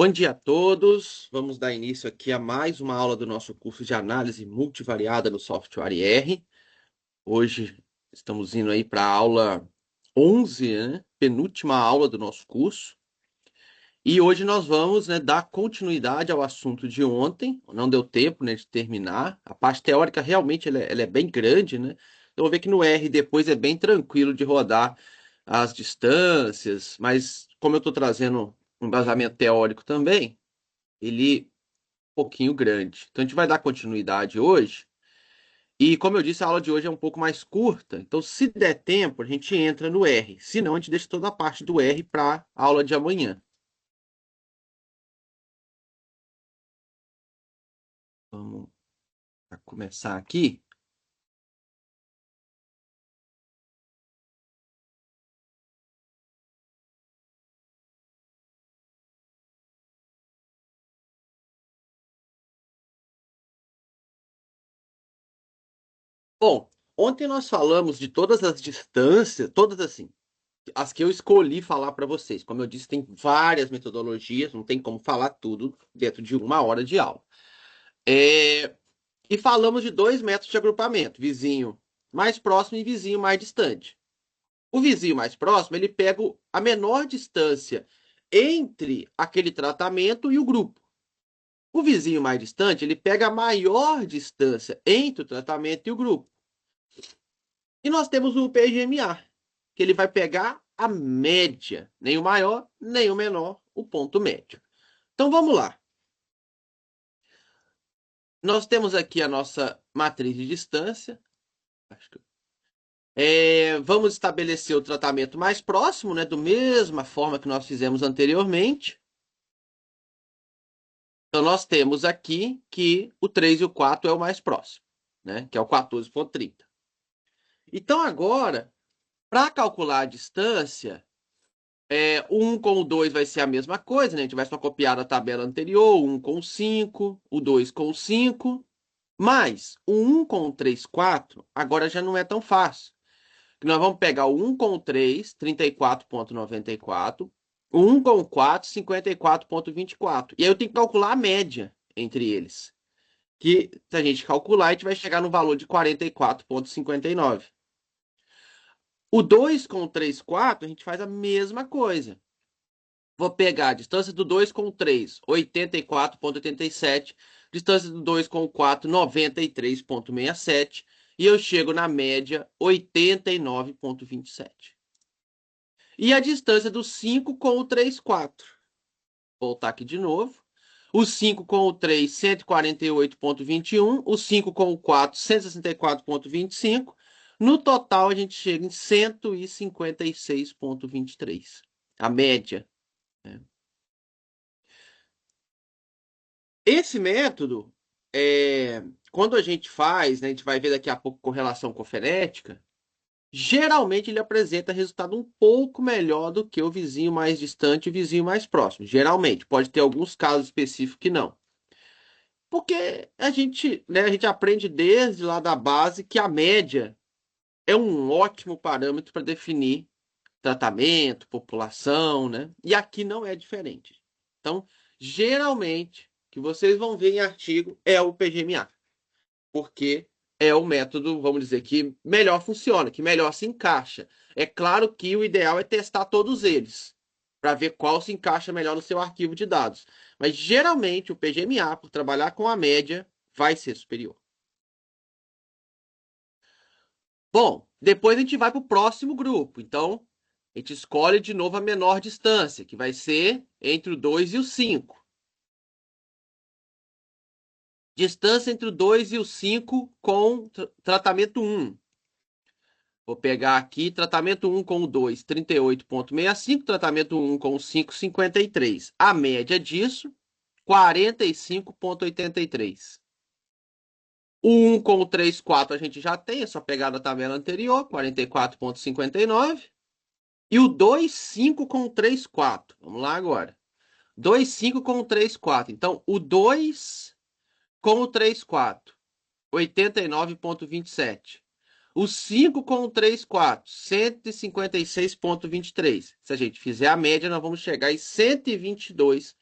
Bom dia a todos. Vamos dar início aqui a mais uma aula do nosso curso de análise multivariada no software R. Hoje estamos indo aí para a aula 11, né? Penúltima aula do nosso curso. E hoje nós vamos, né, dar continuidade ao assunto de ontem. Não deu tempo, né, de terminar. A parte teórica realmente ela é bem grande, né? Eu vou ver que no R depois é bem tranquilo de rodar as distâncias, mas como eu estou trazendo um embasamento teórico também, ele pouquinho grande. Então a gente vai dar continuidade hoje. E como eu disse, a aula de hoje é um pouco mais curta. Então, se der tempo, a gente entra no R. Se não, a gente deixa toda a parte do R para a aula de amanhã. Vamos começar aqui. Bom, ontem nós falamos de todas as distâncias, todas assim, as que eu escolhi falar para vocês. Como eu disse, tem várias metodologias, não tem como falar tudo dentro de uma hora de aula. É, E falamos de dois métodos de agrupamento: vizinho mais próximo e vizinho mais distante. O vizinho mais próximo, ele pega a menor distância entre aquele tratamento e o grupo. O vizinho mais distante, ele pega a maior distância entre o tratamento e o grupo. E nós temos o PGMA, que ele vai pegar a média, nem o maior, nem o menor, o ponto médio. Então vamos lá. Nós temos aqui a nossa matriz de distância. Vamos estabelecer o tratamento mais próximo, né, da mesma forma que nós fizemos anteriormente. Então, nós temos aqui que o 3 e o 4 é o mais próximo, né? Que é o 14,30. Então, agora, para calcular a distância, o 1 com o 2 vai ser a mesma coisa, né? A gente vai só copiar a tabela anterior, o 1 com o 5, o 2 com o 5, mas o 1 com o 3, 4, agora já não é tão fácil. Nós vamos pegar o 1 com o 3, 34,94, o 1 com o 4, 54,24. E aí eu tenho que calcular a média entre eles, que se a gente calcular, a gente vai chegar no valor de 44,59. O 2 com o 3, 4, a gente faz a mesma coisa. Vou pegar a distância do 2 com o 3, 84,87. Distância do 2 com o 4, 93,67. E eu chego na média 89,27. E a distância do 5 com o 3, 4. Vou voltar aqui de novo. O 5 com o 3, 148,21. O 5 com o 4, 164,25. No total, a gente chega em 156,23. A média, né? Esse método, quando a gente faz, né, a gente vai ver daqui a pouco correlação cofonética, geralmente ele apresenta resultado um pouco melhor do que o vizinho mais distante e o vizinho mais próximo. Geralmente, pode ter alguns casos específicos que não. Porque a gente aprende desde lá da base que a média é um ótimo parâmetro para definir tratamento, população, né? E aqui não é diferente. Então, geralmente, o que vocês vão ver em artigo é o PGMA, porque é o método, vamos dizer, que melhor funciona, que melhor se encaixa. É claro que o ideal é testar todos eles, para ver qual se encaixa melhor no seu arquivo de dados. Mas geralmente o PGMA, por trabalhar com a média, vai ser superior. Bom, depois a gente vai para o próximo grupo. Então, a gente escolhe de novo a menor distância, que vai ser entre o 2 e o 5. Distância entre o 2 e o 5 com tratamento 1. Vou pegar aqui tratamento 1 com o 2, 38,65. Tratamento 1 com o 5, 53. A média disso, 45,83. O 1 com o 3, 4 a gente já tem, é só pegar da tabela anterior, 44,59. E o 2, 5 com o 3, 4. Vamos lá agora. 2, 5 com o 3, 4. Então, o 2 com o 3, 4, 89,27. O 5 com o 3, 4, 156,23. Se a gente fizer a média, nós vamos chegar em 122,27.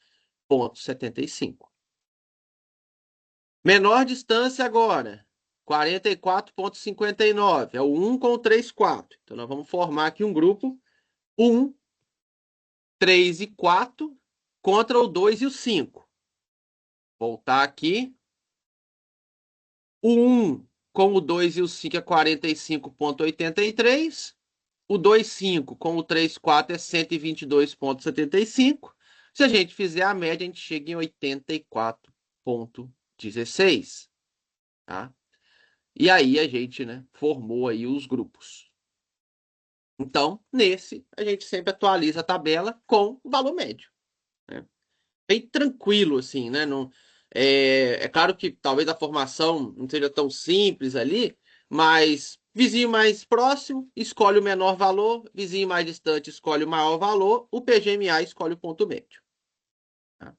0,75. Menor distância agora, 44,59. É o 1 com o 3, 4. Então, nós vamos formar aqui um grupo 1, 3 e 4 contra o 2 e o 5. Voltar aqui. O 1 com o 2 e o 5 é 45,83. O 2, 5 com o 3, 4 é 122,75. Se a gente fizer a média, a gente chega em 84,16. Tá? E aí a gente, né, formou aí os grupos. Então, nesse, a gente sempre atualiza a tabela com o valor médio. Né? Bem tranquilo, assim, né? Não, é claro que talvez a formação não seja tão simples ali, mas vizinho mais próximo escolhe o menor valor, vizinho mais distante escolhe o maior valor, o PGMA escolhe o ponto médio. Tá?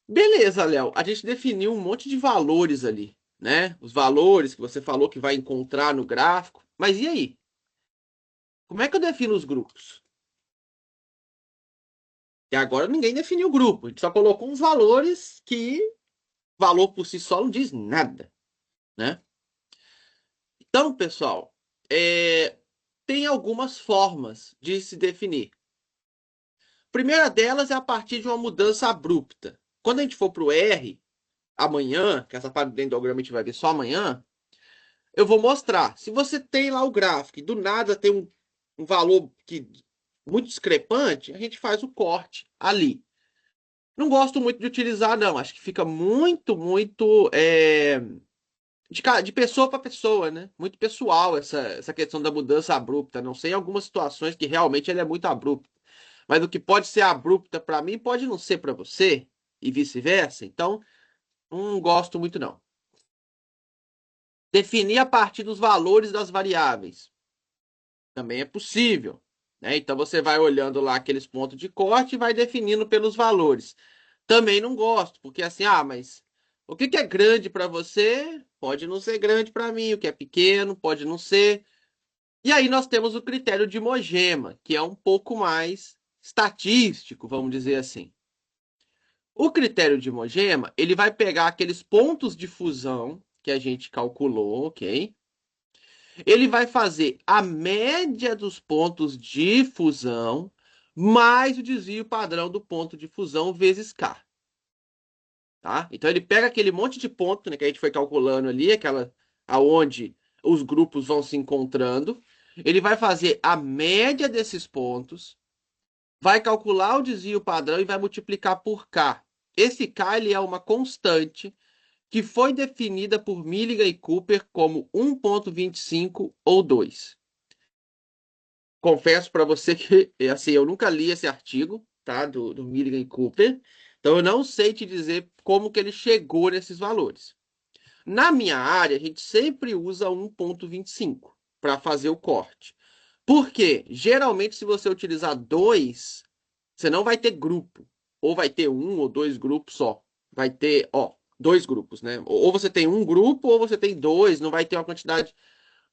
Beleza, Léo. A gente definiu um monte de valores ali, né? Os valores que você falou que vai encontrar no gráfico. Mas e aí? Como é que eu defino os grupos? E agora ninguém definiu o grupo. A gente só colocou uns valores que valor por si só não diz nada, né? Então, pessoal, tem algumas formas de se definir. A primeira delas é a partir de uma mudança abrupta. Quando a gente for para o R, amanhã, que essa parte do dendrograma a gente vai ver só amanhã, eu vou mostrar. Se você tem lá o gráfico e do nada tem um valor muito discrepante, a gente faz o corte ali. Não gosto muito de utilizar, não. Acho que fica muito de pessoa para pessoa, né? Muito pessoal essa questão da mudança abrupta. Não sei em algumas situações que realmente ele é muito abrupto. Mas o que pode ser abrupta para mim pode não ser para você e vice-versa. Então, não gosto muito, não. Definir a partir dos valores das variáveis. Também é possível. Né? Então, você vai olhando lá aqueles pontos de corte e vai definindo pelos valores. Também não gosto, porque assim, mas o que é grande para você pode não ser grande para mim, o que é pequeno pode não ser. E aí nós temos o critério de Mogema, que é um pouco mais estatístico, vamos dizer assim. O critério de Mogema, ele vai pegar aqueles pontos de fusão que a gente calculou, ok? Ele vai fazer a média dos pontos de fusão mais o desvio padrão do ponto de fusão vezes K. Tá? Então ele pega aquele monte de ponto, né, que a gente foi calculando ali, aquela aonde os grupos vão se encontrando. Ele vai fazer a média desses pontos, vai calcular o desvio padrão e vai multiplicar por K. Esse K ele é uma constante que foi definida por Milligan e Cooper como 1,25 ou 2. Confesso para você que assim, eu nunca li esse artigo, tá, do Milligan e Cooper, então eu não sei te dizer como que ele chegou nesses valores. Na minha área, a gente sempre usa 1,25 para fazer o corte. Por quê? Geralmente, se você utilizar 2, você não vai ter grupo. Ou vai ter um ou dois grupos só. Vai ter, dois grupos, né? Ou você tem um grupo ou você tem dois, não vai ter uma quantidade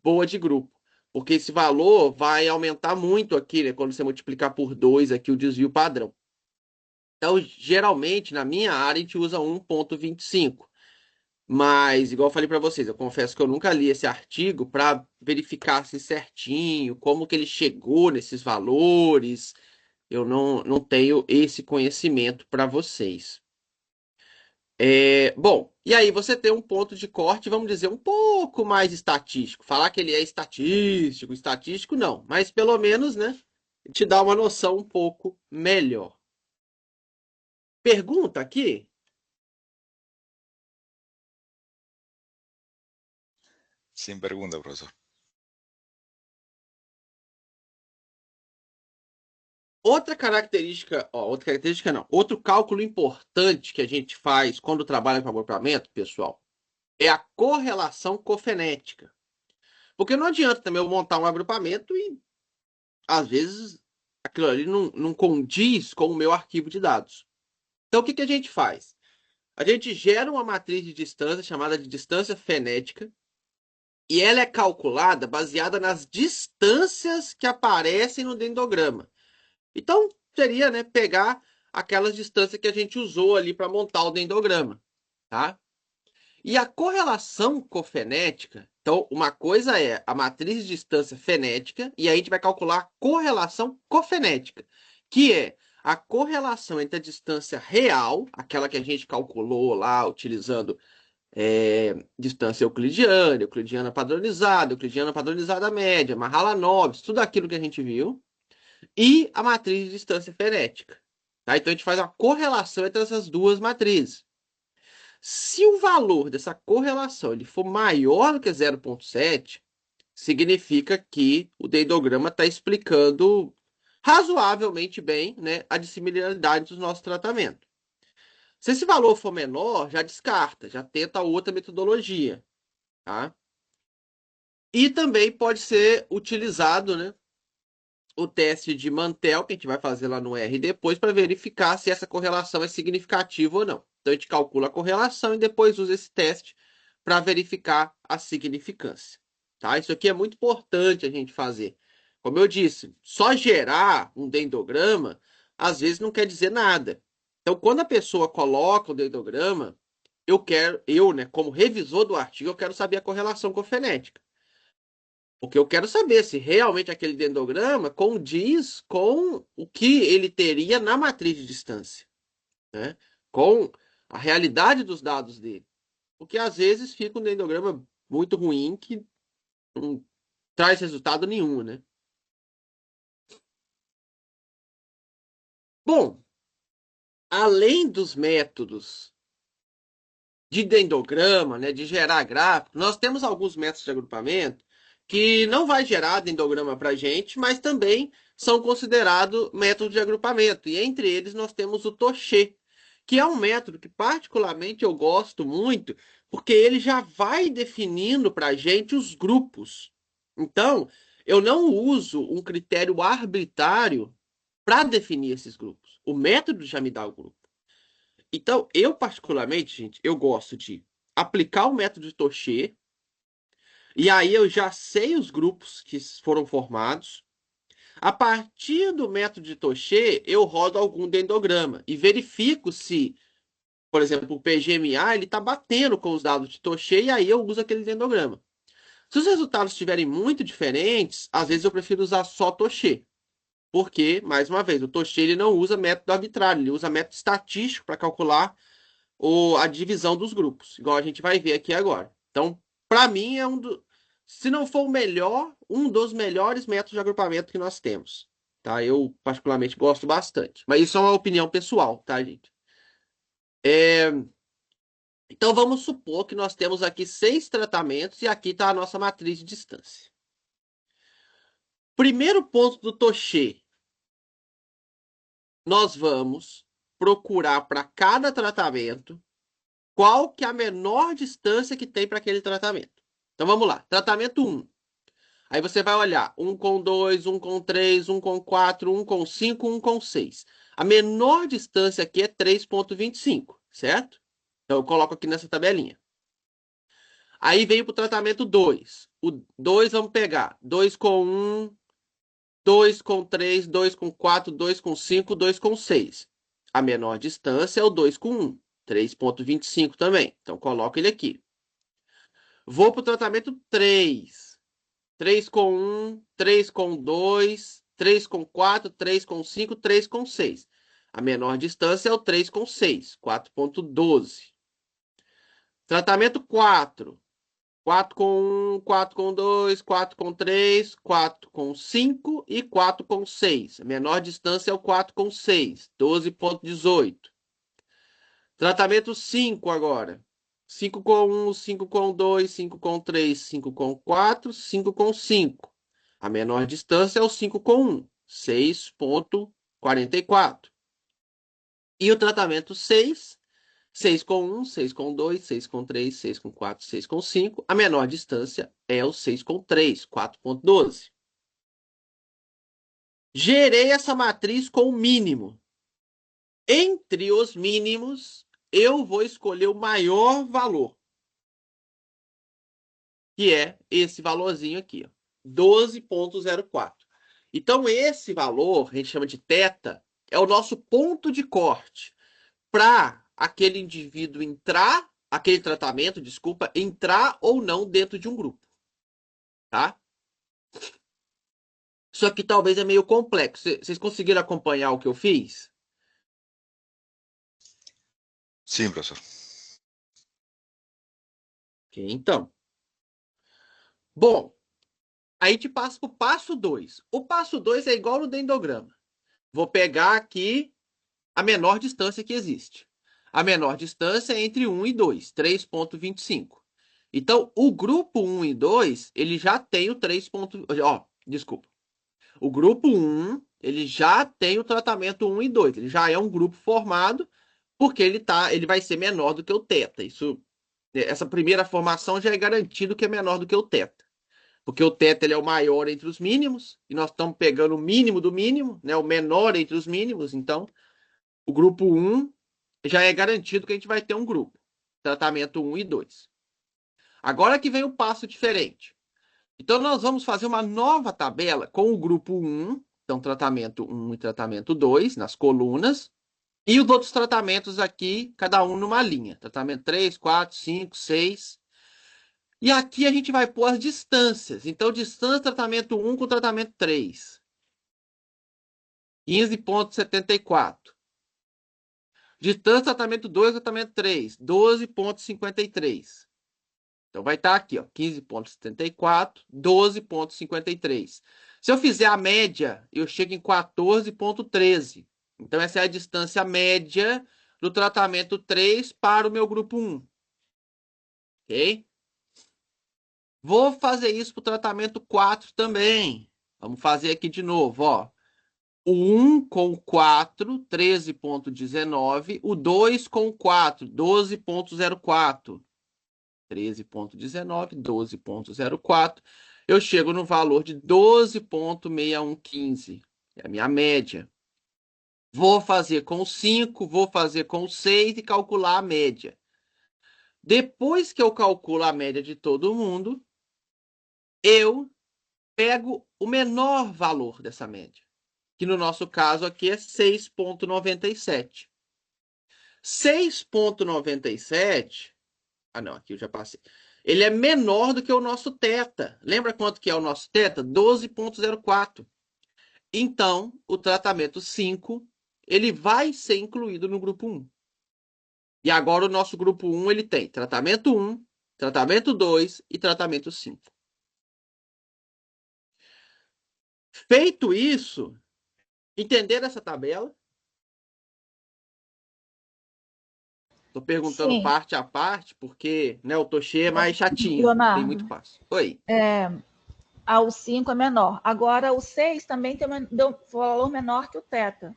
boa de grupo. Porque esse valor vai aumentar muito aqui, né? Quando você multiplicar por 2 aqui o desvio padrão. Então, geralmente, na minha área, a gente usa 1,25. Mas, igual eu falei para vocês, eu confesso que eu nunca li esse artigo para verificar assim, certinho como que ele chegou nesses valores. Eu não tenho esse conhecimento para vocês. Bom, e aí você tem um ponto de corte, vamos dizer, um pouco mais estatístico. Falar que ele é estatístico não, mas pelo menos, né, te dá uma noção um pouco melhor. Pergunta aqui? Sin pregunta, profesor. Outra característica não, outro cálculo importante que a gente faz quando trabalha com agrupamento, pessoal, é a correlação cofenética. Porque não adianta também eu montar um agrupamento e, às vezes, aquilo ali não condiz com o meu arquivo de dados. Então, o que a gente faz? A gente gera uma matriz de distância chamada de distância fenética e ela é calculada baseada nas distâncias que aparecem no dendrograma. Então, seria, né, pegar aquelas distâncias que a gente usou ali para montar o dendrograma, tá? E a correlação cofenética, então, uma coisa é a matriz de distância fenética, e aí a gente vai calcular a correlação cofenética, que é a correlação entre a distância real, aquela que a gente calculou lá utilizando distância euclidiana padronizada média, Mahalanobis, tudo aquilo que a gente viu, e a matriz de distância fenética. Tá? Então a gente faz uma correlação entre essas duas matrizes. Se o valor dessa correlação ele for maior do que 0,7, significa que o dendrograma está explicando razoavelmente bem, né, a dissimilaridade do nosso tratamento. Se esse valor for menor, já descarta, já tenta outra metodologia. Tá? E também pode ser utilizado, né, o teste de Mantel, que a gente vai fazer lá no R depois, para verificar se essa correlação é significativa ou não. Então, a gente calcula a correlação e depois usa esse teste para verificar a significância. Tá? Isso aqui é muito importante a gente fazer. Como eu disse, só gerar um dendrograma, às vezes não quer dizer nada. Então, quando a pessoa coloca o dendrograma, né, como revisor do artigo, eu quero saber a correlação cofenética. Porque eu quero saber se realmente aquele dendrograma condiz com o que ele teria na matriz de distância, né? Com a realidade dos dados dele. Porque às vezes fica um dendrograma muito ruim que não traz resultado nenhum, né? Bom, além dos métodos de dendrograma, né, de gerar gráfico, nós temos alguns métodos de agrupamento que não vai gerar dendrograma para a gente, mas também são considerados métodos de agrupamento. E entre eles nós temos o Toché, que é um método que particularmente eu gosto muito, porque ele já vai definindo para a gente os grupos. Então, eu não uso um critério arbitrário para definir esses grupos. O método já me dá o grupo. Então, eu particularmente, gente, eu gosto de aplicar o método de Toché, e aí eu já sei os grupos que foram formados. A partir do método de Toché, eu rodo algum dendrograma e verifico se, por exemplo, o PGMA ele está batendo com os dados de Toché, e aí eu uso aquele dendrograma. Se os resultados estiverem muito diferentes, às vezes eu prefiro usar só Toché. Porque, mais uma vez, o Toché ele não usa método arbitrário, ele usa método estatístico para calcular a divisão dos grupos, igual a gente vai ver aqui agora. Então, para mim, se não for o melhor, um dos melhores métodos de agrupamento que nós temos. Tá? Eu, particularmente, gosto bastante. Mas isso é uma opinião pessoal, tá, gente? Então, vamos supor que nós temos aqui 6 tratamentos e aqui está a nossa matriz de distância. Primeiro ponto do Toché. Nós vamos procurar para cada tratamento qual que é a menor distância que tem para aquele tratamento. Então vamos lá. Tratamento 1. Aí você vai olhar 1 com 2, 1 com 3, 1 com 4, 1 com 5, 1 com 6. A menor distância aqui é 3,25, certo? Então eu coloco aqui nessa tabelinha. Aí veio para o tratamento 2. O 2 vamos pegar 2 com 1, 2 com 3, 2 com 4, 2 com 5, 2 com 6. A menor distância é o 2 com 1, 3,25 também. Então coloco ele aqui. Vou para o tratamento 3. 3 com 1, 3 com 2, 3 com 4, 3 com 5, 3 com 6. A menor distância é o 3 com 6, 4,12. Tratamento 4. 4 com 1, 4 com 2, 4 com 3, 4 com 5 e 4 com 6. A menor distância é o 4 com 6, 12,18. Tratamento 5 agora. 5 com 1, 5 com 2, 5 com 3, 5 com 4, 5 com 5. A menor distância é o 5 com 1, 6,44. E o tratamento 6, 6 com 1, 6 com 2, 6 com 3, 6 com 4, 6 com 5. A menor distância é o 6 com 3, 4,12. Gerei essa matriz com o mínimo. Entre os mínimos, eu vou escolher o maior valor, que é esse valorzinho aqui, ó, 12,04. Então, esse valor, a gente chama de θ, é o nosso ponto de corte para aquele indivíduo entrar, aquele tratamento, desculpa, entrar ou não dentro de um grupo, tá? Isso aqui talvez é meio complexo. Vocês conseguiram acompanhar o que eu fiz? Sim, professor. Ok, então. Bom, aí te passo para o passo 2. O passo 2 é igual no dendrograma. Vou pegar aqui a menor distância que existe. A menor distância é entre 1 e 2, 3,25. Então, o grupo 1 e 2, ele já tem o 3. Ó, desculpa. O grupo 1, ele já tem o tratamento 1 e 2. Ele já é um grupo formado, porque ele vai ser menor do que o teta. Essa primeira formação já é garantido que é menor do que o teta. Porque o teta ele é o maior entre os mínimos, e nós estamos pegando o mínimo do mínimo, né, o menor entre os mínimos. Então, o grupo 1 já é garantido que a gente vai ter um grupo. Tratamento 1 e 2. Agora que vem o passo diferente. Então, nós vamos fazer uma nova tabela com o grupo 1, então tratamento 1 e tratamento 2, nas colunas, e os outros tratamentos aqui, cada um numa linha. Tratamento 3, 4, 5, 6. E aqui a gente vai pôr as distâncias. Então, distância tratamento 1 com tratamento 3. 15,74. Distância tratamento 2 tratamento 3. 12,53. Então, vai estar aqui, ó, 15,74, 12,53. Se eu fizer a média, eu chego em 14,13. Então, essa é a distância média do tratamento 3 para o meu grupo 1. Ok? Vou fazer isso para o tratamento 4 também. Vamos fazer aqui de novo, ó. O 1 com o 4, 13,19. O 2 com o 4, 12,04. 13,19, 12,04. Eu chego no valor de 12,6115. É a minha média. Vou fazer com o 5, vou fazer com o 6 e calcular a média. Depois que eu calculo a média de todo mundo, eu pego o menor valor dessa média, que no nosso caso aqui é 6,97. 6,97. Ah, não, aqui eu já passei. Ele é menor do que o nosso teta. Lembra quanto que é o nosso teta? 12,04. Então, o tratamento 5, ele vai ser incluído no grupo 1. E agora o nosso grupo 1, ele tem tratamento 1, tratamento 2 e tratamento 5. Feito isso, entender essa tabela? Estou perguntando Sim, parte a parte, porque né, o Toshê é mais chatinho, tem muito Leonardo, passo. Oi. o 5 é menor. Agora, o 6 também tem um valor menor que o teta.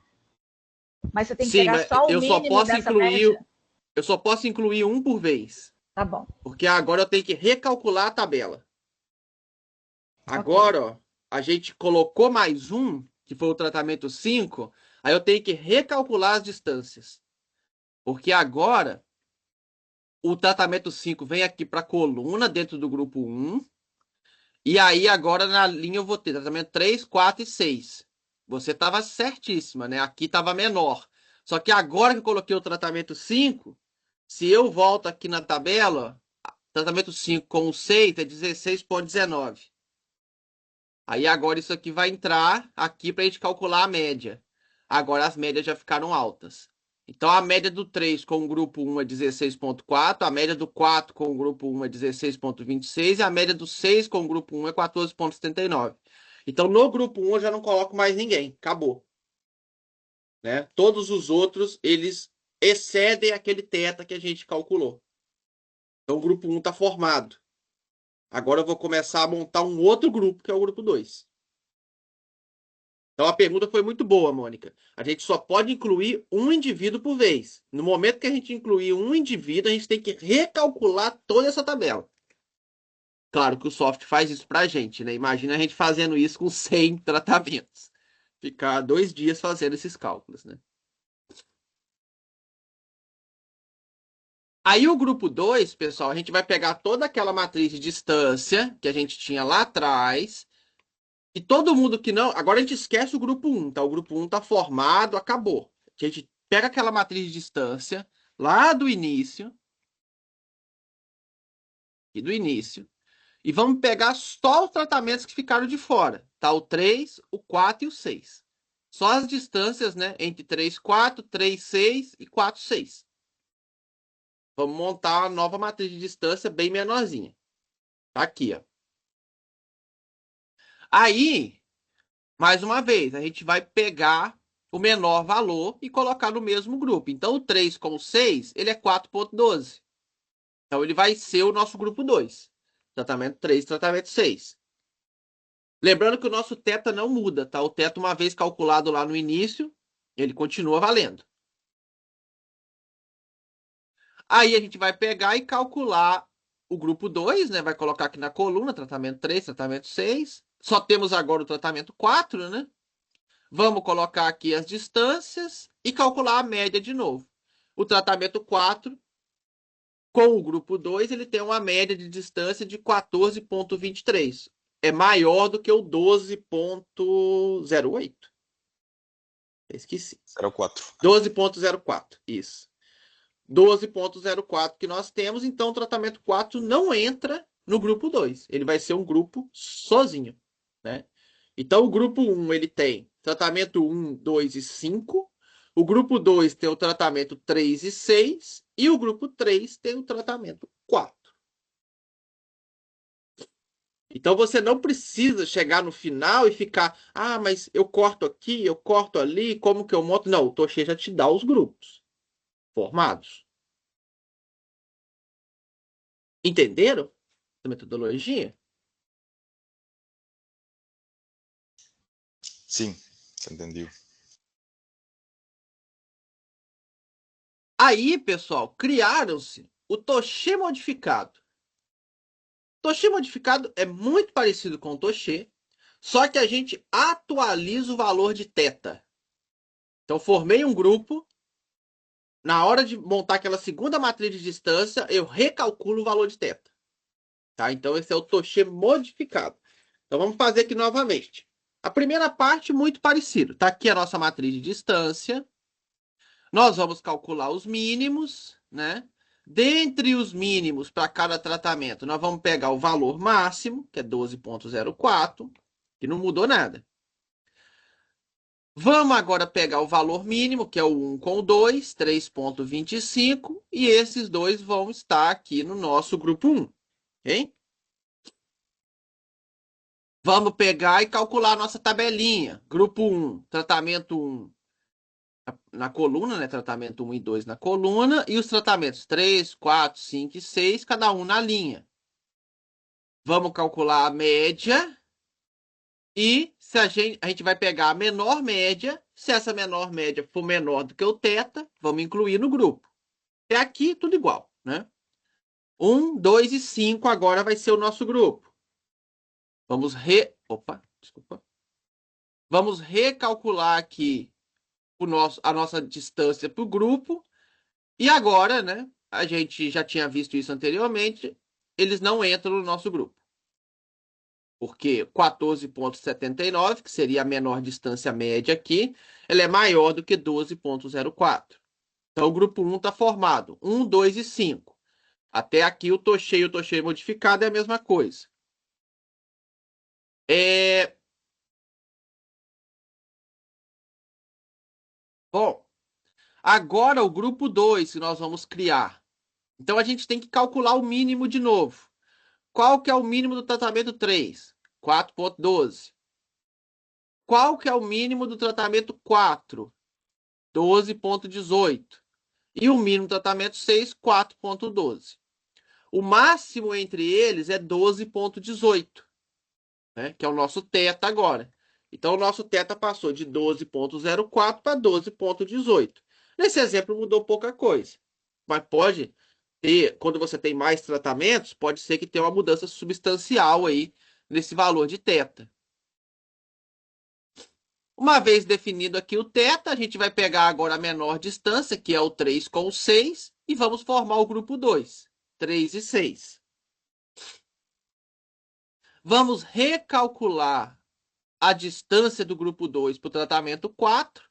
Mas você tem que Sim, pegar mas só o mínimo dessa média? eu só posso incluir um por vez. Tá bom, Porque agora eu tenho que recalcular a tabela. ok. Agora, ó, a gente colocou mais um, que foi o tratamento 5, aí eu tenho que recalcular as distâncias. Porque agora o tratamento 5 vem aqui para a coluna dentro do grupo 1, e aí agora na linha eu vou ter tratamento 3, 4 e 6. Você estava certíssima, né? Aqui estava menor. Só que agora que eu coloquei o tratamento 5, se eu volto aqui na tabela, tratamento 5 com o 6 é 16,19. Aí agora isso aqui vai entrar aqui para a gente calcular a média. Agora as médias já ficaram altas. Então a média do 3 com o grupo 1 é 16,4, a média do 4 com o grupo 1 é 16,26 e a média do 6 com o grupo 1 é 14,79. Então no grupo 1 eu já não coloco mais ninguém, acabou. Né? Todos os outros, eles excedem aquele teta que a gente calculou. Então o grupo 1 está formado. Agora eu vou começar a montar um outro grupo, que é o grupo 2. Então a pergunta foi muito boa, Mônica. A gente só pode incluir um indivíduo por vez. No momento que a gente incluir um indivíduo, a gente tem que recalcular toda essa tabela. Claro que o software faz isso para a gente, né? Imagina a gente fazendo isso com 100 tratamentos. Ficar 2 dias fazendo esses cálculos, né? Aí o grupo 2, pessoal, a gente vai pegar toda aquela matriz de distância que a gente tinha lá atrás E todo mundo que não... Agora a gente esquece o grupo 1, tá? O grupo 1 tá formado, acabou. A gente pega aquela matriz de distância lá do início, e vamos pegar só os tratamentos que ficaram de fora, tá? O 3, o 4 e o 6. Só as distâncias, né? Entre 3, 4, 3, 6 e 4, 6. Vamos montar uma nova matriz de distância bem menorzinha. Tá aqui, ó. Aí, mais uma vez, a gente vai pegar o menor valor e colocar no mesmo grupo. Então, o 3 com o 6, ele é 4,12. Então, ele vai ser o nosso grupo 2. Tratamento 3, tratamento 6. Lembrando que o nosso θ não muda, tá? O θ, uma vez calculado lá no início, ele continua valendo. Aí a gente vai pegar e calcular o grupo 2, né? Vai colocar aqui na coluna, tratamento 3, tratamento 6. Só temos agora o tratamento 4, né? Vamos colocar aqui as distâncias e calcular a média de novo. O tratamento 4, com o grupo 2, ele tem uma média de distância de 14,23. É maior do que o 12,08. Esqueci. 04. 12,04. Isso. 12,04 que nós temos. Então, o tratamento 4 não entra no grupo 2. Ele vai ser um grupo sozinho, né? Então, o grupo 1 ele tem tratamento 1, 2 e 5. O grupo 2 tem o tratamento 3 e 6. E o grupo 3 tem o tratamento 4. Então, você não precisa chegar no final e ficar, ah, mas eu corto aqui, eu corto ali, como que eu monto? Não, o Toshê já te dá os grupos formados. Entenderam a metodologia? Sim, você entendeu. Aí, pessoal, criaram-se o Toshê modificado. O Toshê modificado é muito parecido com o Toshê, só que a gente atualiza o valor de θ. Então, formei um grupo. Na hora de montar aquela segunda matriz de distância, eu recalculo o valor de θ. Tá? Então, esse é o Toshê modificado. Então, vamos fazer aqui novamente. A primeira parte, muito parecido. Está aqui a nossa matriz de distância. Nós vamos calcular os mínimos, né? Dentre os mínimos para cada tratamento, nós vamos pegar o valor máximo, que é 12,04, que não mudou nada. Vamos agora pegar o valor mínimo, que é o 1 com o 2, 3,25, e esses dois vão estar aqui no nosso grupo 1. Ok? Vamos pegar e calcular a nossa tabelinha. Grupo 1, tratamento 1 na coluna, né? Tratamento 1 e 2 na coluna, e os tratamentos 3, 4, 5 e 6, cada um na linha. Vamos calcular a média e se a gente vai pegar a menor média. Se essa menor média for menor do que o θ, vamos incluir no grupo. Até aqui, tudo igual, né? 1, 2 e 5 agora vai ser o nosso grupo. Vamos recalcular aqui a nossa distância para o grupo. E agora, né? A gente já tinha visto isso anteriormente. Eles não entram no nosso grupo. Porque 14,79, que seria a menor distância média aqui, ela é maior do que 12,04. Então, o grupo 1 está formado. 1, 2 e 5. Até aqui, o Toshê e o Toshê modificado é a mesma coisa. Bom, agora o grupo 2 que nós vamos criar. Então, a gente tem que calcular o mínimo de novo. Qual que é o mínimo do tratamento 3? 4,12. Qual que é o mínimo do tratamento 4? 12,18. E o mínimo do tratamento 6, 4,12. O máximo entre eles é 12,18, né? Que é o nosso θ agora. Então, o nosso θ passou de 12,04 para 12,18. Nesse exemplo, mudou pouca coisa. Mas pode ter, quando você tem mais tratamentos, pode ser que tenha uma mudança substancial aí nesse valor de θ. Uma vez definido aqui o θ, a gente vai pegar agora a menor distância, que é o 3 com o 6, e vamos formar o grupo 2, 3 e 6. Vamos recalcular a distância do grupo 2 para o tratamento 4,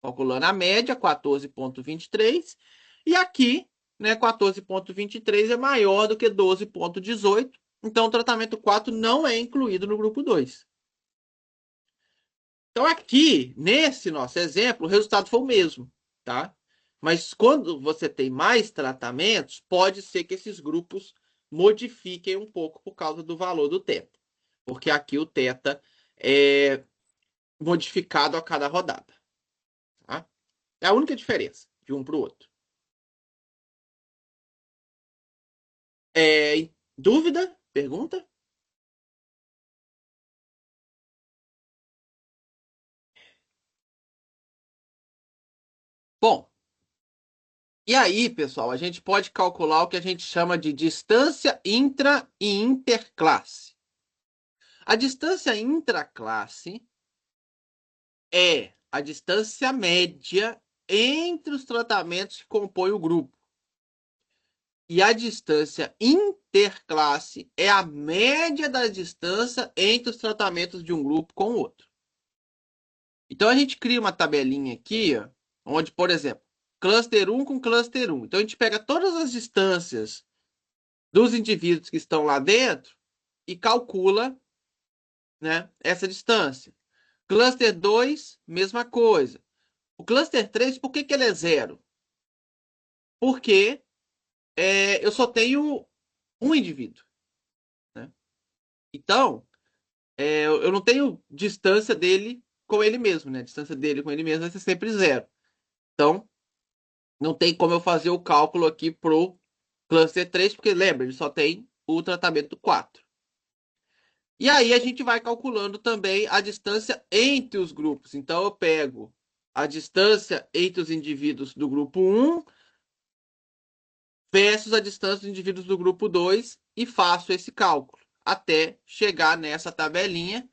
calculando a média, 14,23. E aqui, né, 14,23 é maior do que 12,18. Então, o tratamento 4 não é incluído no grupo 2. Então, aqui, nesse nosso exemplo, o resultado foi o mesmo, tá? Mas quando você tem mais tratamentos, pode ser que esses grupos modifiquem um pouco por causa do valor do θ. Porque aqui o θ é modificado a cada rodada. Tá? É a única diferença de um para o outro. Dúvida? Pergunta? Bom, e aí, pessoal, a gente pode calcular o que a gente chama de distância intra e interclasse. A distância intraclasse é a distância média entre os tratamentos que compõem o grupo. E a distância interclasse é a média da distância entre os tratamentos de um grupo com o outro. Então, a gente cria uma tabelinha aqui, ó, onde, por exemplo, cluster 1 com cluster 1. Então, a gente pega todas as distâncias dos indivíduos que estão lá dentro e calcula, né, essa distância. Cluster 2, mesma coisa. O cluster 3, por que ele é zero? Porque eu só tenho um indivíduo. Né? Então, eu não tenho distância dele com ele mesmo. Né? A distância dele com ele mesmo vai ser sempre zero. Então, não tem como eu fazer o cálculo aqui pro cluster 3, porque lembra, ele só tem o tratamento 4. E aí a gente vai calculando também a distância entre os grupos. Então, eu pego a distância entre os indivíduos do grupo 1 versus a distância dos indivíduos do grupo 2 e faço esse cálculo até chegar nessa tabelinha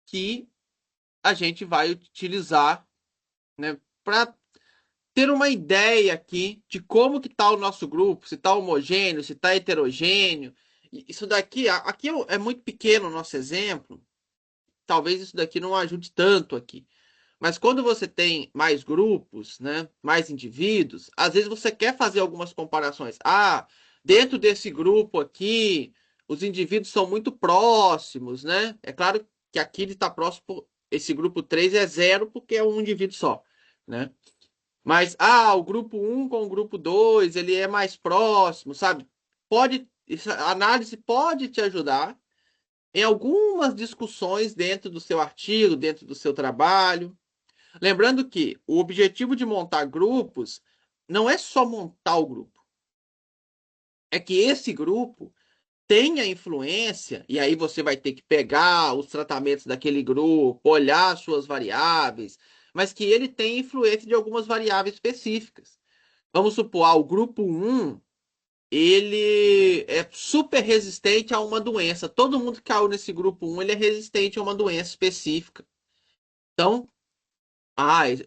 que a gente vai utilizar, né, para ter uma ideia aqui de como que está o nosso grupo, se está homogêneo, se está heterogêneo. Isso daqui, aqui é muito pequeno o nosso exemplo, talvez isso daqui não ajude tanto aqui. Mas quando você tem mais grupos, né, mais indivíduos, às vezes você quer fazer algumas comparações. Dentro desse grupo aqui, os indivíduos são muito próximos, né? É claro que aqui ele está próximo, esse grupo 3 é zero porque é um indivíduo só, né? Mas, o grupo 1 com o grupo 2, ele é mais próximo, sabe? A análise pode te ajudar em algumas discussões dentro do seu artigo, dentro do seu trabalho. Lembrando que o objetivo de montar grupos não é só montar o grupo. É que esse grupo tenha influência, e aí você vai ter que pegar os tratamentos daquele grupo, olhar suas variáveis, mas que ele tenha influência de algumas variáveis específicas. Vamos supor, o grupo 1, ele é super resistente a uma doença. Todo mundo que caiu nesse grupo 1, ele é resistente a uma doença específica. Então,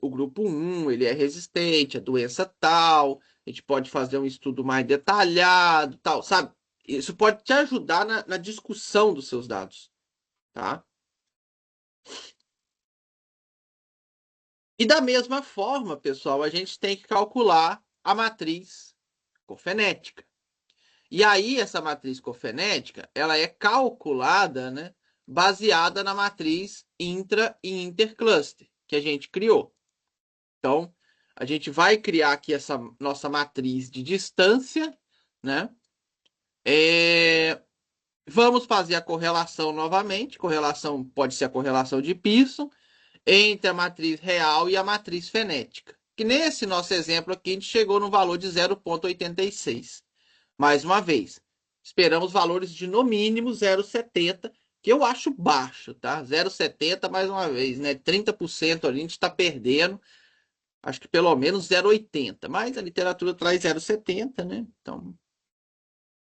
o grupo 1, ele é resistente à doença tal, a gente pode fazer um estudo mais detalhado, tal, sabe? Isso pode te ajudar na discussão dos seus dados, tá? E da mesma forma, pessoal, a gente tem que calcular a matriz cofenética. E aí, essa matriz cofenética, ela é calculada, né, baseada na matriz intra e intercluster que a gente criou. Então, a gente vai criar aqui essa nossa matriz de distância, né? Vamos fazer a correlação novamente. Correlação pode ser a correlação de Pearson entre a matriz real e a matriz fenética. Que nesse nosso exemplo aqui, a gente chegou no valor de 0,86. Mais uma vez, esperamos valores de no mínimo 0,70, que eu acho baixo, tá? 0,70, mais uma vez, né? 30% ali a gente está perdendo. Acho que pelo menos 0,80, mas a literatura traz 0,70, né? Então,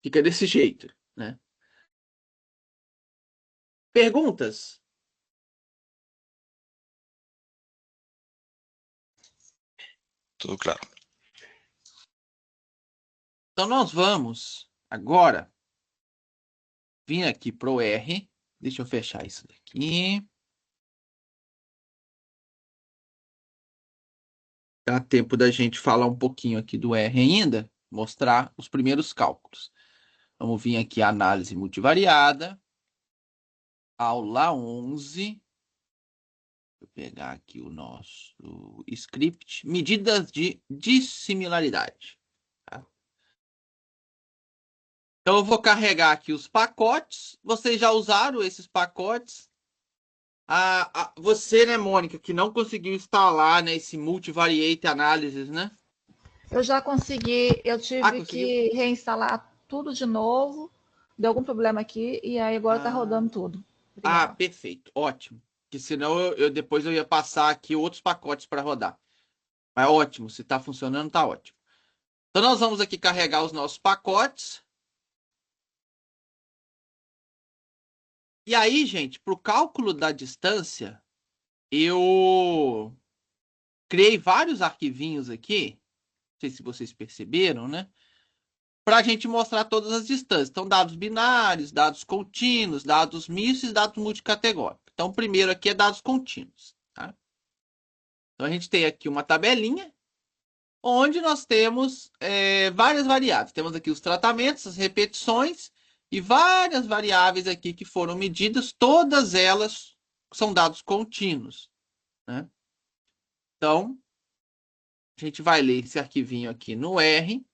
fica desse jeito, né? Perguntas? Tudo claro. Então, nós vamos agora vir aqui para o R, Deixa eu fechar isso daqui. Dá tempo da gente falar um pouquinho aqui do R ainda, mostrar os primeiros cálculos. Vamos vir aqui a análise multivariada, aula 11. Vou pegar aqui o nosso script, medidas de dissimilaridade. Tá? Então, eu vou carregar aqui os pacotes. Vocês já usaram esses pacotes? Você, né, Mônica, que não conseguiu instalar, né, esse Multivariate Analysis, né? Eu já consegui, eu tive Conseguiu? que reinstalar tudo de novo. Deu algum problema aqui e aí agora tá Ah, rodando tudo. Obrigada. perfeito. Ótimo. Que senão depois eu ia passar aqui outros pacotes para rodar. Mas ótimo, se está funcionando, está ótimo. Então, nós vamos aqui carregar os nossos pacotes. E aí, gente, para o cálculo da distância, eu criei vários arquivinhos aqui. Não sei se vocês perceberam, né? Para a gente mostrar todas as distâncias. Então, dados binários, dados contínuos, dados mistos e dados multicategóricos. Então, o primeiro aqui é dados contínuos. Tá? Então, a gente tem aqui uma tabelinha onde nós temos várias variáveis. Temos aqui os tratamentos, as repetições e várias variáveis aqui que foram medidas. Todas elas são dados contínuos. Né? Então, a gente vai ler esse arquivinho aqui no R.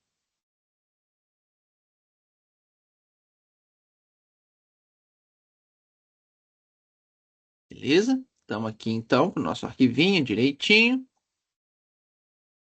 Beleza? Estamos aqui, então, com o nosso arquivinho direitinho.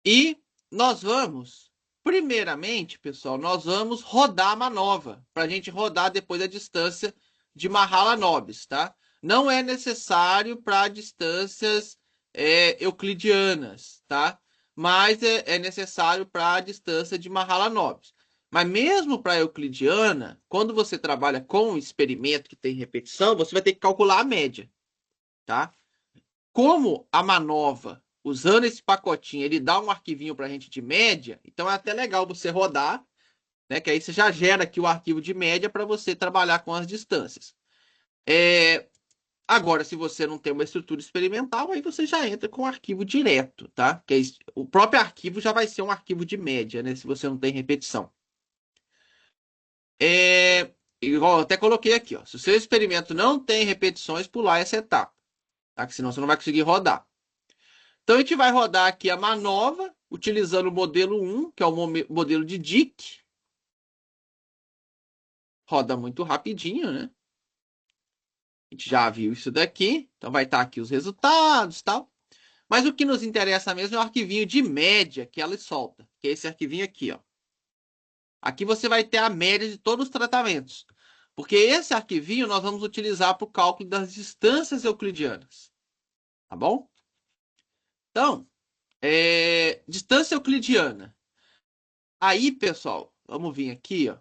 E nós vamos, primeiramente, pessoal, nós vamos rodar a manova, para a gente rodar depois a distância de Mahalanobis, tá? Não é necessário para distâncias euclidianas, tá? Mas é necessário para a distância de Mahalanobis. Mas mesmo para euclidiana, quando você trabalha com um experimento que tem repetição, você vai ter que calcular a média, tá? Como a Manova, usando esse pacotinho, ele dá um arquivinho para a gente de média, então é até legal você rodar, né? Que aí você já gera aqui o arquivo de média para você trabalhar com as distâncias. Agora, se você não tem uma estrutura experimental, aí você já entra com o arquivo direto, tá? Que o próprio arquivo já vai ser um arquivo de média, né? Se você não tem repetição. Igual eu até coloquei aqui, ó. Se o seu experimento não tem repetições, pular essa etapa, tá? Que senão você não vai conseguir rodar. Então, a gente vai rodar aqui a manova, utilizando o modelo 1, que é o modelo de Dick. Roda muito rapidinho, né? A gente já viu isso daqui. Então, vai estar aqui os resultados e tal. Mas o que nos interessa mesmo é o arquivinho de média que ela solta, que é esse arquivinho aqui, ó. Aqui você vai ter a média de todos os tratamentos. Porque esse arquivinho nós vamos utilizar para o cálculo das distâncias euclidianas. Tá bom? Então, distância euclidiana. Aí, pessoal, vamos vir aqui, ó.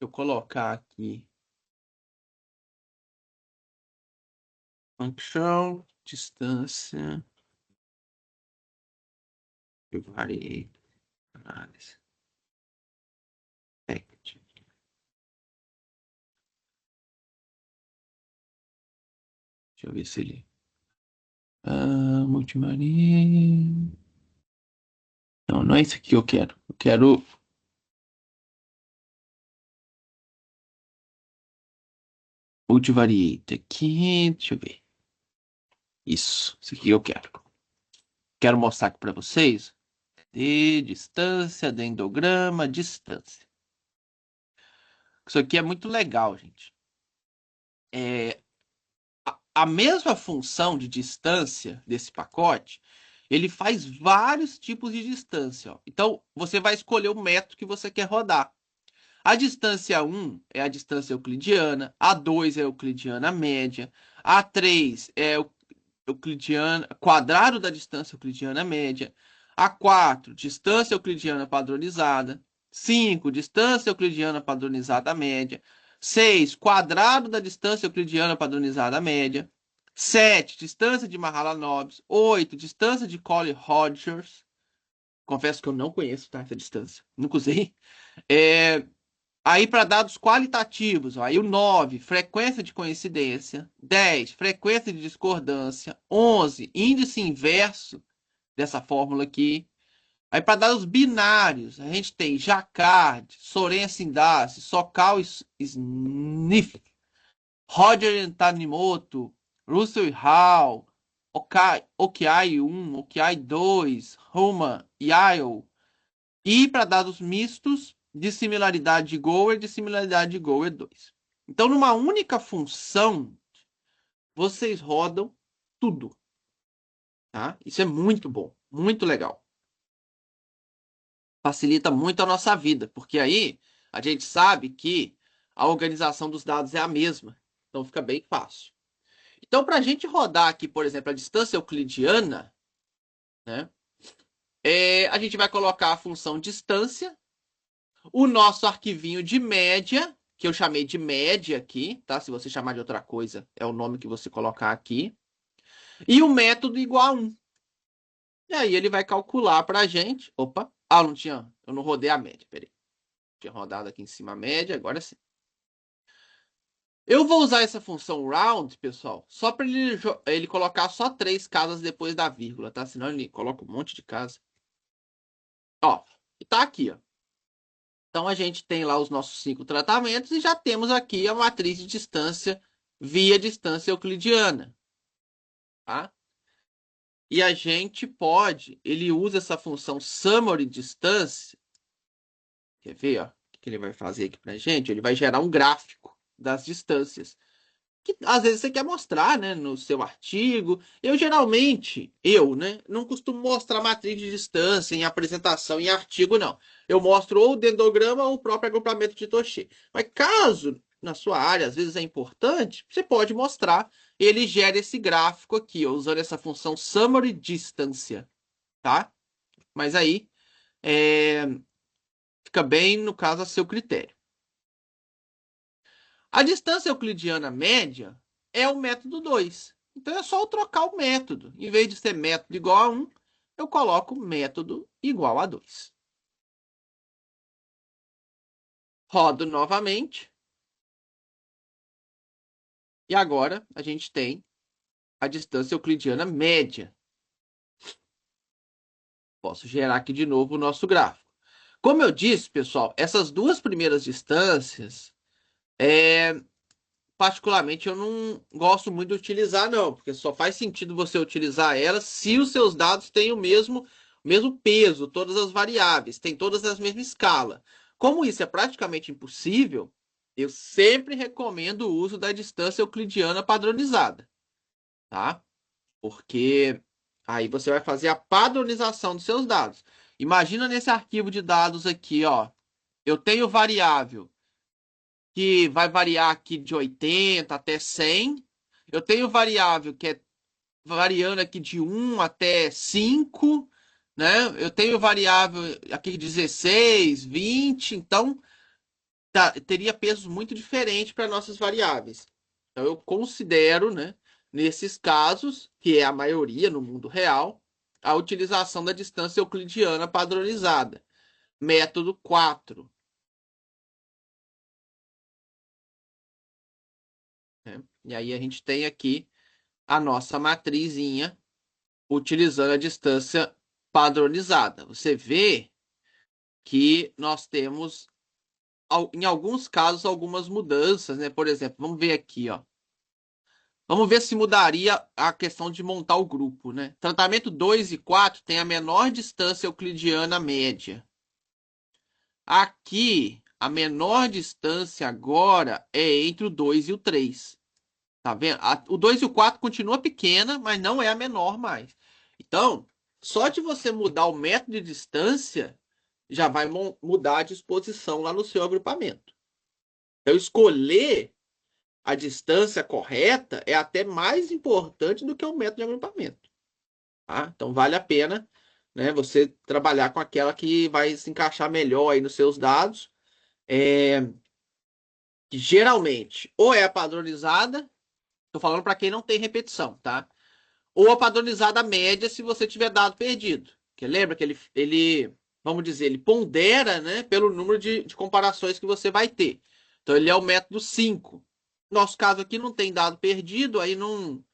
Eu colocar aqui função, distância, eu variei, análise, fact. Deixa eu ver se ele... multivariate... Não, não é isso aqui que eu quero. Eu quero... multivariate aqui, deixa eu ver. Isso aqui eu quero. Quero mostrar aqui para vocês. De distância, dendograma, distância. Isso aqui é muito legal, gente. A mesma função de distância desse pacote, ele faz vários tipos de distância. Ó. Então, você vai escolher o método que você quer rodar. A distância 1 é a distância euclidiana, a 2 é a euclidiana média, a 3 é euclidiana, quadrado da distância euclidiana média, a 4, distância euclidiana padronizada, 5, distância euclidiana padronizada média, 6, quadrado da distância euclidiana padronizada média, 7, distância de Mahalanobis, 8, distância de Collie-Rogers, confesso que eu não conheço, tá, essa distância, nunca usei, Aí, para dados qualitativos, ó, aí o 9, frequência de coincidência. 10, frequência de discordância. 11, índice inverso dessa fórmula aqui. Aí, para dados binários, a gente tem Jacquard, Sorensen-Darcy, Sokal-Smith, Roger Tanimoto, Russell e Hall, Okiai 1, Okiai 2, Roman e Yale. E para dados mistos, de similaridade de Gower, de similaridade de Gower 2. Então, numa única função, vocês rodam tudo. Tá? Isso é muito bom, muito legal. Facilita muito a nossa vida, porque aí a gente sabe que a organização dos dados é a mesma. Então, fica bem fácil. Então, para a gente rodar aqui, por exemplo, a distância euclidiana, né, a gente vai colocar a função distância, o nosso arquivinho de média, que eu chamei de média aqui, tá? Se você chamar de outra coisa, é o nome que você colocar aqui. E o método igual a 1. E aí ele vai calcular para a gente. Opa, não tinha, eu não rodei a média, peraí. Tinha rodado aqui em cima a média, agora sim. Eu vou usar essa função round, pessoal, só para ele colocar só 3 casas depois da vírgula, tá? Senão ele coloca um monte de casa. Ó, e tá aqui, ó. Então, a gente tem lá os nossos 5 tratamentos e já temos aqui a matriz de distância via distância euclidiana. Tá? E a gente pode, ele usa essa função summary distância. Quer ver? Ó, o que ele vai fazer aqui para a gente? Ele vai gerar um gráfico das distâncias. Que às vezes você quer mostrar, né, no seu artigo. Eu geralmente, né, não costumo mostrar matriz de distância em apresentação, em artigo, não. Eu mostro ou o dendrograma ou o próprio agrupamento de Toché. Mas caso na sua área, às vezes é importante, você pode mostrar. Ele gera esse gráfico aqui, ó, usando essa função summary distância, tá? Mas aí fica bem, no caso, a seu critério. A distância euclidiana média é o método 2. Então é só eu trocar o método. Em vez de ser método igual a 1, eu coloco método igual a 2. Rodo novamente. E agora a gente tem a distância euclidiana média. Posso gerar aqui de novo o nosso gráfico. Como eu disse, pessoal, essas duas primeiras distâncias, particularmente, eu não gosto muito de utilizar, não, porque só faz sentido você utilizar elas se os seus dados têm o mesmo peso, todas as variáveis, têm todas as mesma escala. Como isso é praticamente impossível, eu sempre recomendo o uso da distância euclidiana padronizada, tá? Porque aí você vai fazer a padronização dos seus dados. Imagina nesse arquivo de dados aqui, ó, eu tenho variável que vai variar aqui de 80 até 100. Eu tenho variável que é variando aqui de 1 até 5, né? Eu tenho variável aqui de 16, 20, então teria pesos muito diferentes para nossas variáveis. Então eu considero, né, nesses casos, que é a maioria no mundo real, a utilização da distância euclidiana padronizada. Método 4. Né? E aí a gente tem aqui a nossa matrizinha utilizando a distância padronizada. Você vê que nós temos, em alguns casos, algumas mudanças, né? Por exemplo, vamos ver aqui, ó. Vamos ver se mudaria a questão de montar o grupo, né? Tratamento 2 e 4 tem a menor distância euclidiana média. Aqui, a menor distância agora é entre o 2 e o 3. Tá vendo? O 2 e o 4 continua pequena, mas não é a menor mais. Então, só de você mudar o método de distância, já vai mudar a disposição lá no seu agrupamento. Então, escolher a distância correta é até mais importante do que o método de agrupamento. Tá? Então, vale a pena, né, você trabalhar com aquela que vai se encaixar melhor aí nos seus dados. Que geralmente, ou é a padronizada, estou falando para quem não tem repetição, tá? Ou a padronizada média se você tiver dado perdido. Porque lembra que ele vamos dizer, ele pondera, né, pelo número de comparações que você vai ter. Então, ele é o método 5. Nosso caso aqui não tem dado perdido, aí não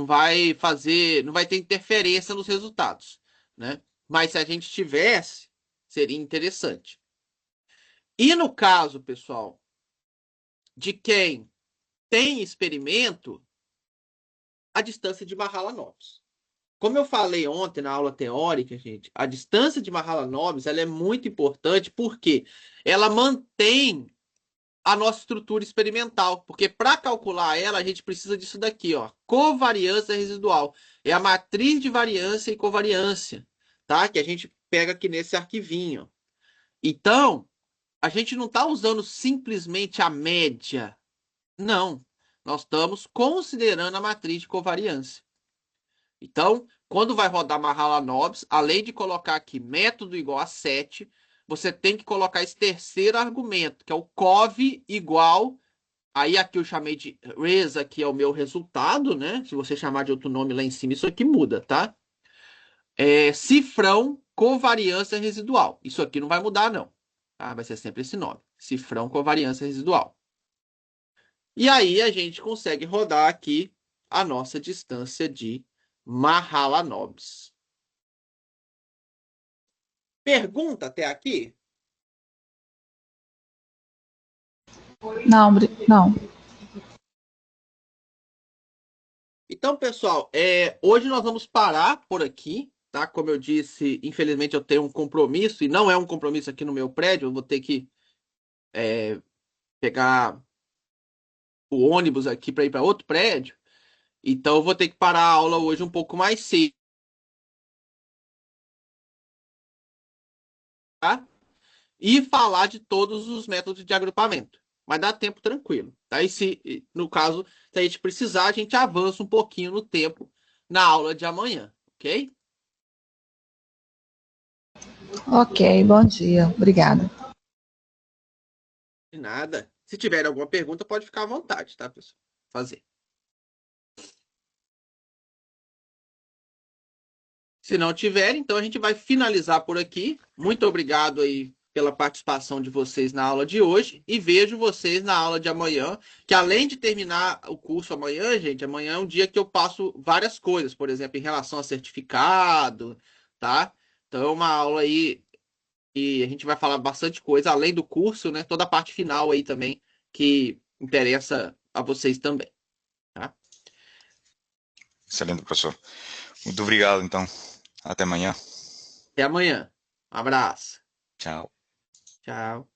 vai fazer, não vai ter interferência nos resultados, né? Mas se a gente tivesse, seria interessante. E no caso, pessoal, de quem tem experimento, a distância de Mahalanobis. Como eu falei ontem na aula teórica, gente, a distância de Mahalanobis ela é muito importante porque ela mantém a nossa estrutura experimental. Porque para calcular ela, a gente precisa disso daqui, ó, covariância residual. É a matriz de variância e covariância, tá? Que a gente pega aqui nesse arquivinho. Então, a gente não está usando simplesmente a média. Não. Nós estamos considerando a matriz de covariância. Então, quando vai rodar Mahalanobis, além de colocar aqui método igual a 7, você tem que colocar esse terceiro argumento, que é o cov igual. Aí aqui eu chamei de res, que é o meu resultado, né? Se você chamar de outro nome lá em cima, isso aqui muda, tá? Cifrão covariância residual. Isso aqui não vai mudar, não. Tá? Vai ser sempre esse nome. Cifrão covariância residual. E aí a gente consegue rodar aqui a nossa distância de Mahalanobis. Pergunta até aqui? Não, não. Então, pessoal, hoje nós vamos parar por aqui, tá? Como eu disse, infelizmente eu tenho um compromisso, e não é um compromisso aqui no meu prédio, eu vou ter que pegar o ônibus aqui para ir para outro prédio, então eu vou ter que parar a aula hoje um pouco mais cedo, tá? E falar de todos os métodos de agrupamento. Mas dá tempo tranquilo, tá? E se, no caso, se a gente precisar, a gente avança um pouquinho no tempo na aula de amanhã, ok? Ok, bom dia. Obrigada. De nada. Se tiver alguma pergunta, pode ficar à vontade, tá, pessoal? Fazer. Se não tiver, então a gente vai finalizar por aqui. Muito obrigado aí pela participação de vocês na aula de hoje e vejo vocês na aula de amanhã, que além de terminar o curso amanhã, gente, amanhã é um dia que eu passo várias coisas, por exemplo, em relação a certificado, tá? Então é uma aula aí e a gente vai falar bastante coisa além do curso, né? Toda a parte final aí também que interessa a vocês também, tá? Excelente, professor. Muito obrigado, então. Até amanhã. Até amanhã. Um abraço. Tchau. Tchau.